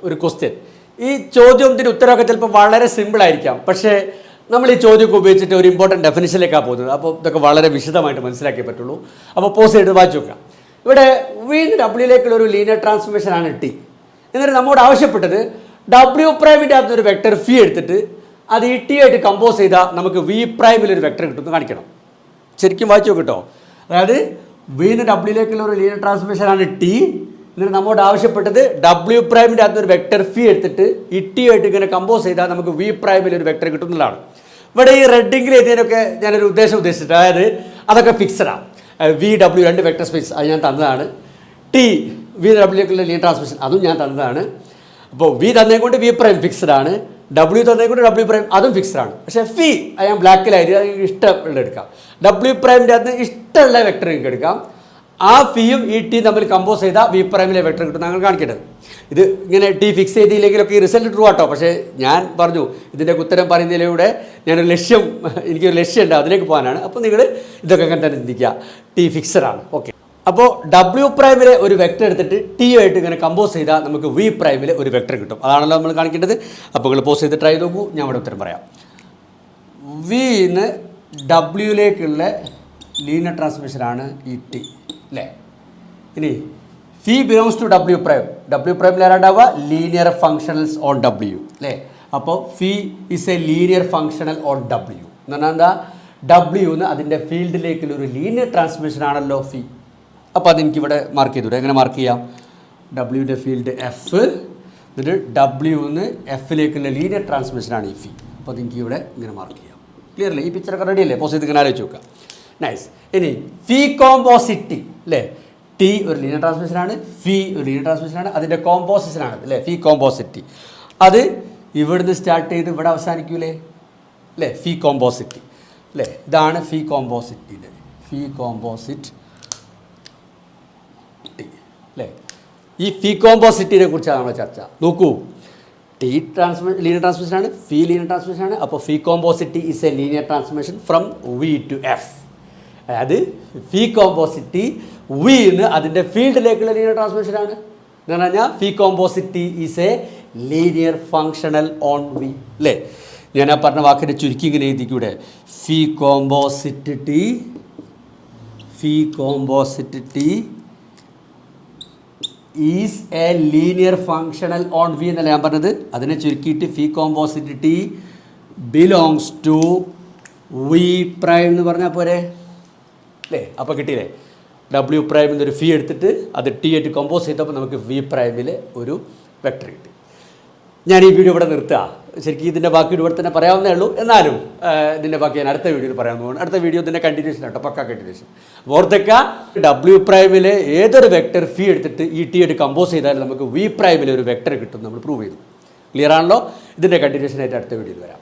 ഒരു ക്വസ്റ്റ്യൻ. ഈ ചോദ്യത്തിന് ഉത്തരമൊക്കെ ചിലപ്പോൾ വളരെ സിമ്പിളായിരിക്കാം, പക്ഷേ നമ്മൾ ഈ ചോദ്യമൊക്കെ ഉപയോഗിച്ചിട്ട് ഒരു ഇമ്പോർട്ടൻറ്റ് ഡെഫിനിഷനിലേക്കാണ് പോകുന്നത്. അപ്പോൾ ഇതൊക്കെ വളരെ വിശദമായിട്ട് മനസ്സിലാക്കിയേ പറ്റുള്ളൂ. അപ്പോൾ പോസ് ചെയ്ത് വായിച്ചു നോക്കാം. ഇവിടെ വീണ്ടും ഡബ്ല്യൂയിലേക്കുള്ള ഒരു ലീനിയർ ട്രാൻസ്ഫോർമേഷനാണ് ടി. എന്നിട്ട് നമ്മോട് ആവശ്യപ്പെട്ടത് ഡബ്ല്യു പ്രൈമിൻ്റെ അകത്തൊരു വെക്ടർ ഫി എടുത്തിട്ട് അത് ഈ ടി ആയിട്ട് കമ്പോസ് ചെയ്താൽ നമുക്ക് വി പ്രൈമിലൊരു വെക്ടർ കിട്ടുമെന്ന് കാണിക്കണം. ശരിക്കും വായിച്ചു നോക്കിട്ടോ. അതായത് വീണ്ടും ഡബ്ല്യൂയിലേക്കുള്ള ഒരു ലീനിയർ ട്രാൻസ്ഫോർമേഷനാണ് ടി. എന്നിട്ട് നമ്മോട് ആവശ്യപ്പെട്ടത് ഡബ്ല്യു പ്രൈമിൻ്റെ അകത്തൊരു വെക്ടർ ഫി എടുത്തിട്ട് ഈ ടി ആയിട്ട് ഇങ്ങനെ കമ്പോസ് ചെയ്താൽ നമുക്ക് വി പ്രൈമിലൊരു വെക്ടർ കിട്ടുന്നതാണ്. ഇവിടെ ഈ റെഡിങ്ങിൽ എഴുതിയതിനൊക്കെ ഞാനൊരു ഉദ്ദേശിച്ചിട്ട്, അതായത് അതൊക്കെ ഫിക്സഡാണ്. വി ഡബ്ല്യു രണ്ട് വെക്ടർ സ്പേസ് അത് ഞാൻ തന്നതാണ്. ടി വി ഡബ്ല്യൂക്കുള്ള ലീനിയർ ട്രാൻസ്ഫോർമേഷൻ അതും ഞാൻ തന്നതാണ്. അപ്പോൾ വി തന്നേക്കൊണ്ട് വി പ്രൈം ഫിക്സഡ് ആണ്, ഡബ്ല്യു തന്നേക്കൊണ്ട് ഡബ്ല്യു പ്രൈം അതും ഫിക്സഡ് ആണ്. പക്ഷേ ഫി അത് ഞാൻ ബ്ലാക്കിലായിട്ട് അത് ഇഷ്ടമുള്ള എടുക്കാം. ഡബ്ല്യു പ്രൈമിൻ്റെ അകത്ത് ഇഷ്ടമുള്ള വെക്ടർ നിങ്ങൾക്ക് എടുക്കാം. ആ ഫിയും ഈ ടിയും തമ്മിൽ കമ്പോസ് ചെയ്താൽ വി പ്രൈമിലെ വെക്ടർ കിട്ടും. ഞങ്ങൾ കാണിക്കേണ്ടത് ഇത് ഇങ്ങനെ ടി ഫിക്സ് ചെയ്തില്ലെങ്കിലൊക്കെ ഈ റിസൾട്ട് ട്രൂ ആട്ടോ. പക്ഷേ ഞാൻ പറഞ്ഞു ഇതിൻ്റെ ഉത്തരം പറയുന്നതിലൂടെ ഞാനൊരു ലക്ഷ്യം, എനിക്കൊരു ലക്ഷ്യമുണ്ട്, അതിലേക്ക് പോകാനാണ്. അപ്പോൾ നിങ്ങൾ ഇതൊക്കെ അങ്ങനെ തന്നെ ചിന്തിക്കുക. ടി ഫിക്സഡാണ്. ഓക്കെ. അപ്പോൾ ഡബ്ല്യു പ്രൈമിലെ ഒരു വെക്ടർ എടുത്തിട്ട് ടി ആയിട്ട് ഇങ്ങനെ കമ്പോസ് ചെയ്താൽ നമുക്ക് വി പ്രൈമിലെ ഒരു വെക്ടർ കിട്ടും. അതാണല്ലോ നമ്മൾ കാണിക്കേണ്ടത്. അപ്പോൾ നിങ്ങൾ പോസ് ചെയ്ത് ട്രൈ നോക്കൂ. ഞാൻ ഇവിടെ ഉത്തരം പറയാം. വിന്ന് ഡബ്ല്യൂയിലേക്കുള്ള ലീനിയർ ട്രാൻസ്ഫോർമേഷനാണ് ഈ ടി അല്ലേ. ഇനി phi belongs to W prime. W പ്രൈമിൽ ആരാണ്ടാവുക? ലീനിയർ ഫങ്ഷണൽസ് ഓൺ ഡബ്ല്യു അല്ലേ. അപ്പോൾ phi is a linear functional on W എന്ന് പറഞ്ഞാൽ എന്താ? ഡബ്ല്യുന്ന് അതിൻ്റെ ഫീൽഡിലേക്കുള്ള ഒരു ലീനിയർ ട്രാൻസ്ഫോർമേഷൻ ആണല്ലോ ഫി. അപ്പോൾ അതെനിക്കിവിടെ മാർക്ക് ചെയ്തുകൂടെ? എങ്ങനെ മാർക്ക് ചെയ്യാം? ഡബ്ല്യുവിൻ്റെ ഫീൽഡ് എഫ്, എന്നിട്ട് ഡബ്ല്യുന്ന് എഫിലേക്കുള്ള ലീനിയർ ട്രാൻസ്ഫോർമേഷനാണ് ഈ ഫി. അപ്പോൾ അതെനിക്ക് ഇവിടെ ഇങ്ങനെ മാർക്ക് ചെയ്യാം. ക്ലിയർ അല്ലേ? ഈ പിക്ചറൊക്കെ റെഡി അല്ലേ? പോസ് ചെയ്ത് ഇങ്ങനെ ആലോചിച്ച് നോക്കാം. നൈസ്. ഇനി ഫി കോമ്പോസിറ്റി അല്ലേ. ടി ഒരു ലീനിയർ ട്രാൻസ്ഫോർമേഷനാണ്, ഫി ഒരു ലീനിയർ ട്രാൻസ്ഫോർമേഷനാണ്, അതിൻ്റെ കോമ്പോസിഷനാണ് അല്ലേ ഫി കോമ്പോസിറ്റി. അത് ഇവിടുന്ന് സ്റ്റാർട്ട് ചെയ്ത് ഇവിടെ അവസാനിക്കൂലേ അല്ലേ? ഫി കോമ്പോസിറ്റി അല്ലേ. ഇതാണ് ഫി കോമ്പോസിറ്റിൻ്റെ ഫി കോമ്പോസിറ്റ് ടി അല്ലേ. ഈ ഫി കോമ്പോസിറ്റിനെ കുറിച്ചാണ് നമ്മൾ ചർച്ച. നോക്കൂ, ടി ലീനിയർ ട്രാൻസ്ഫോർമേഷനാണ്, ഫി ലീനിയർ ട്രാൻസ്ഫോർമേഷനാണ്. അപ്പോൾ phi composite T is a linear transformation from V to F. അതായത് ഫി കോമ്പോസിറ്റി വിന്ന് അതിൻ്റെ ഫീൽഡിലേക്കുള്ള ലീനിയർ ട്രാൻസ്ഫോർമേഷനാണ്. എന്ന് പറഞ്ഞാൽ phi composite T is a linear functional on V അല്ലേ. ഞാൻ ആ പറഞ്ഞ വാക്കിൻ്റെ ചുരുക്കി ഇങ്ങനെ എഴുതിക്കൂടെ? Phi composite T is a linear functional on V എന്നല്ല ഞാൻ പറഞ്ഞത്. അതിനെ ചുരുക്കിയിട്ട് phi composite T belongs to V prime എന്ന് പറഞ്ഞാൽ പോരെ അല്ലേ. അപ്പോൾ കിട്ടിയില്ലേ? ഡബ്ല്യു പ്രൈമിൽ നിന്നൊരു ഫി എടുത്തിട്ട് അത് ടി ആയിട്ട് കമ്പോസ് ചെയ്തപ്പോൾ നമുക്ക് വി പ്രൈമിൽ ഒരു വെക്ടർ കിട്ടി. ഞാൻ ഈ വീഡിയോ ഇവിടെ നിർത്തുക. ശരിക്കും ഇതിൻ്റെ ബാക്കി ഇവിടെ തന്നെ പറയാവുന്നേ ഉള്ളൂ. എന്നാലും ഇതിൻ്റെ ബാക്കി ഞാൻ അടുത്ത വീഡിയോയിൽ പറയാവുന്നതാണ്. അടുത്ത വീഡിയോ ഇതിൻ്റെ കണ്ടിന്യൂഷൻ ആട്ടോ, പക്ക കണ്ടിന്യൂഷൻ. ഓർത്തേക്ക, ഡബ്ല്യു പ്രൈമിലെ ഏതൊരു വെക്ടർ ഫി എടുത്തിട്ട് ഈ ടി ആയിട്ട് കമ്പോസ് ചെയ്താൽ നമുക്ക് വി പ്രൈമിൽ ഒരു വെക്ടർ കിട്ടും. നമ്മൾ പ്രൂവ് ചെയ്തു. ക്ലിയർ ആണല്ലോ? ഇതിൻ്റെ കണ്ടിന്യൂഷനായിട്ട് അടുത്ത വീഡിയോയിൽ വരാം.